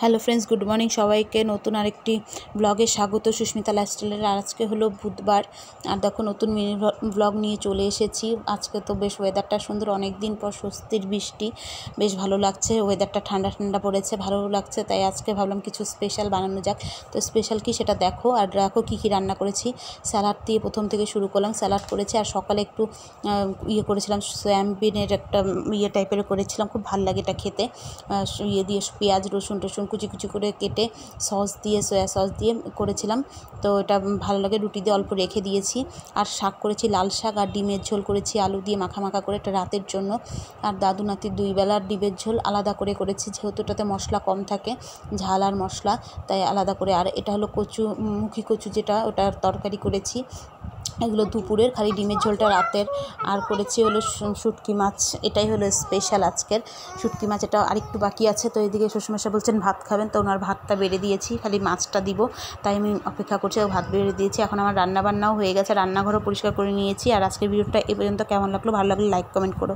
Hello friends, good morning সবাইকে। নতুন আরেকটি ব্লগে স্বাগত। সুস্মিতা লাইফস্টাইলের। আর আজকে হলো বুধবার, আর দেখো নতুন মিনি ব্লগ নিয়ে চলে এসেছি। আজকে তো বেশ ওয়েদারটা সুন্দর, অনেক দিন পর স্বস্তির বৃষ্টি, বেশ ভালো লাগছে। ওয়েদারটা ঠান্ডা ঠান্ডা পড়েছে, ভালো লাগছে। তাই আজকে ভাবলাম কিছু স্পেশাল বানানো যাক। তো স্পেশাল কি সেটা দেখো, আর দেখো কী কী রান্না করেছি। স্যালাড দিয়ে প্রথম থেকে শুরু করলাম, স্যালাড করেছি। আর সকালে একটু করেছিলাম, সয়াবিনের একটা টাইপের করেছিলাম, খুব ভালো লাগে এটা খেতে। দিয়ে পেঁয়াজ রসুন কুচি কুচি করে কেটে সস দিয়ে, সয়া সস দিয়ে করেছিলাম। তো এটা ভালো লাগে, রুটি দিয়ে অল্প রেখে দিয়েছি। আর শাক করেছি, লাল শাক, আর ডিমের ঝোল করেছি আলু দিয়ে মাখা মাখা করে, এটা রাতের জন্য। আর দাদু নাতির 2 বেলার ডিমের ঝোল আলাদা করে করেছি, যেহেতু এটাতে মশলা কম থাকে, ঝাল আর মশলা, তাই আলাদা করে। আর এটা হলো মুখী কচু, যেটা ওটার তরকারি করেছি। এগুলো দুপুরের, খালি ডিমের ঝোলটা রাতের। আর করেছি হলো শুটকি মাছ, এটাই হলো স্পেশাল আজকের শুটকি মাছ। এটা আরেকটু বাকি আছে। তো এদিকে শ্বশুরমশাই বলছেন ভাত খাবেন, তো ওনার ভাতটা বেড়ে দিয়েছি, খালি মাছটা দিব, তাই আমি অপেক্ষা করছি। ভাত বেড়ে দিয়েছি। এখন আমার রান্নাবান্নাও হয়ে গেছে, রান্নাঘরও পরিষ্কার করে নিয়েছি। আর আজকের ভিডিওটা এ পর্যন্ত কেমন লাগলো, ভালো লাগলে লাইক কমেন্ট করো।